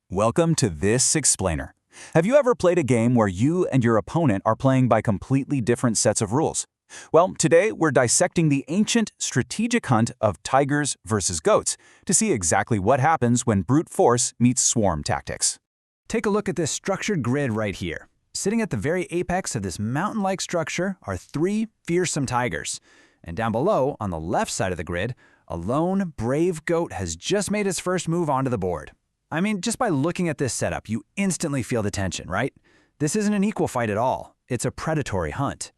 Welcome to This Explainer. Have you ever played a game where you and your opponent are playing by completely different sets of rules? Well, today we're dissecting the ancient strategic hunt of tigers versus goats to see exactly what happens when brute force meets swarm tactics. Take a look at this structured grid right here. Sitting at the very apex of this mountain-like structure are three fearsome tigers. And down below, on the left side of the grid, a lone, brave goat has just made his first move onto the board. I mean, just by looking at this setup, you instantly feel the tension, right? This isn't an equal fight at all. It's a predatory hunt.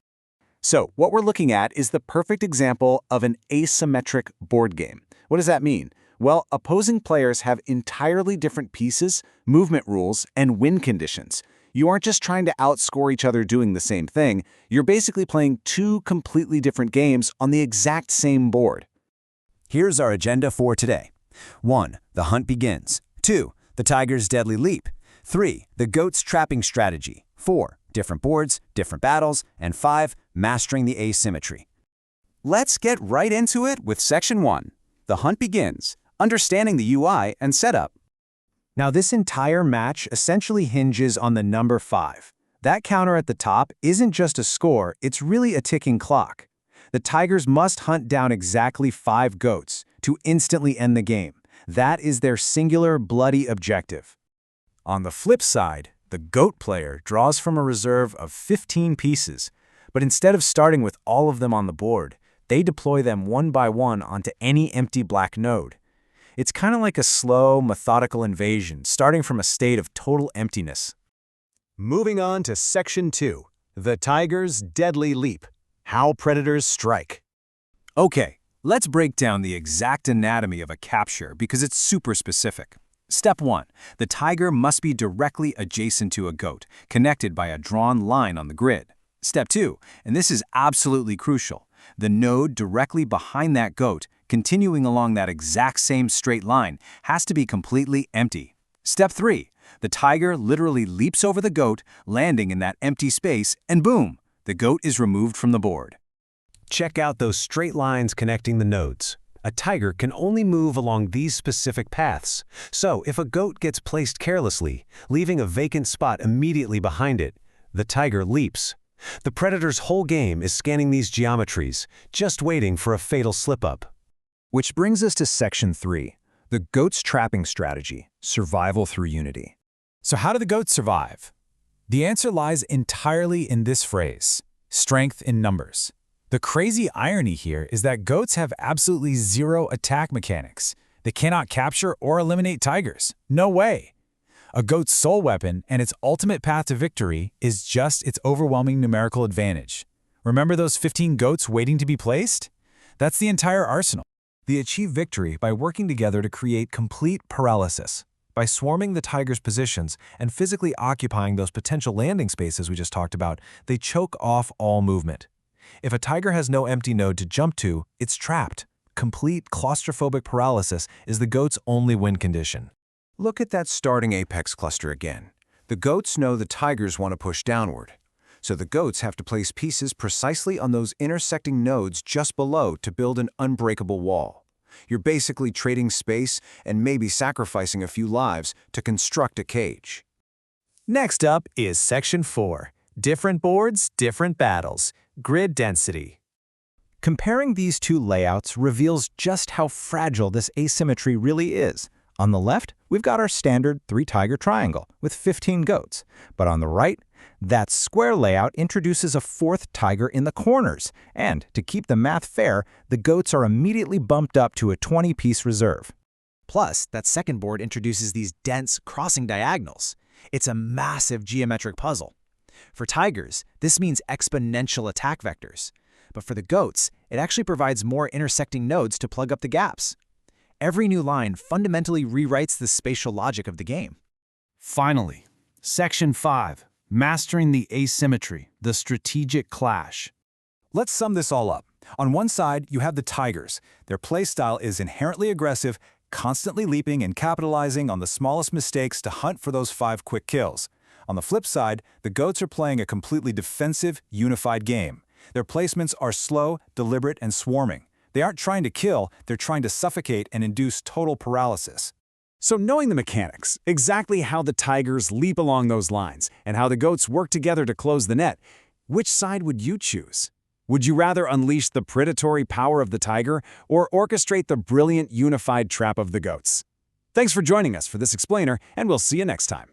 So, what we're looking at is the perfect example of an asymmetric board game. What does that mean? Well, opposing players have entirely different pieces, movement rules, and win conditions. You aren't just trying to outscore each other doing the same thing, you're basically playing two completely different games on the exact same board. Here's our agenda for today. 1. The hunt begins. 2. The tiger's deadly leap. 3. The goat's trapping strategy. 4. Different boards, different battles. And 5. Mastering the asymmetry. Let's get right into it with Section 1. The hunt begins. Understanding the UI and setup. Now, this entire match essentially hinges on the number 5. That counter at the top isn't just a score, it's really a ticking clock. The Tigers must hunt down exactly 5 goats to instantly end the game. That is their singular, bloody objective. On the flip side, the goat player draws from a reserve of 15 pieces, but instead of starting with all of them on the board, they deploy them one by one onto any empty black node. It's kind of like a slow, methodical invasion, starting from a state of total emptiness. Moving on to Section 2, the tiger's deadly leap. How predators strike. Okay, let's break down the exact anatomy of a capture because it's super specific. Step 1. The tiger must be directly adjacent to a goat, connected by a drawn line on the grid. Step 2, and this is absolutely crucial, the node directly behind that goat, continuing along that exact same straight line, has to be completely empty. Step 3. The tiger literally leaps over the goat, landing in that empty space, and boom! The goat is removed from the board. Check out those straight lines connecting the nodes. A tiger can only move along these specific paths. So if a goat gets placed carelessly, leaving a vacant spot immediately behind it, the tiger leaps. The predator's whole game is scanning these geometries, just waiting for a fatal slip-up. Which brings us to Section 3, the goat's trapping strategy, survival through unity. So how do the goats survive? The answer lies entirely in this phrase, strength in numbers. The crazy irony here is that goats have absolutely zero attack mechanics. They cannot capture or eliminate tigers. No way! A goat's sole weapon and its ultimate path to victory is just its overwhelming numerical advantage. Remember those 15 goats waiting to be placed? That's the entire arsenal. They achieve victory by working together to create complete paralysis. By swarming the tiger's positions and physically occupying those potential landing spaces we just talked about, they choke off all movement. If a tiger has no empty node to jump to, it's trapped. Complete claustrophobic paralysis is the goat's only win condition. Look at that starting apex cluster again. The goats know the tigers want to push downward. So the goats have to place pieces precisely on those intersecting nodes just below to build an unbreakable wall. You're basically trading space and maybe sacrificing a few lives to construct a cage. Next up is Section 4, different boards, different battles, grid density. Comparing these two layouts reveals just how fragile this asymmetry really is. On the left, we've got our standard 3-tiger triangle with 15 goats. But on the right, that square layout introduces a 4th tiger in the corners. And to keep the math fair, the goats are immediately bumped up to a 20-piece reserve. Plus, that second board introduces these dense crossing diagonals. It's a massive geometric puzzle. For tigers, this means exponential attack vectors. But for the goats, it actually provides more intersecting nodes to plug up the gaps. Every new line fundamentally rewrites the spatial logic of the game. Finally, Section 5, mastering the asymmetry, the strategic clash. Let's sum this all up. On one side, you have the tigers. Their playstyle is inherently aggressive, constantly leaping and capitalizing on the smallest mistakes to hunt for those 5 quick kills. On the flip side, the goats are playing a completely defensive, unified game. Their placements are slow, deliberate, and swarming. They aren't trying to kill, they're trying to suffocate and induce total paralysis. So knowing the mechanics, exactly how the tigers leap along those lines, and how the goats work together to close the net, which side would you choose? Would you rather unleash the predatory power of the tiger or orchestrate the brilliant unified trap of the goats? Thanks for joining us for this explainer, and we'll see you next time.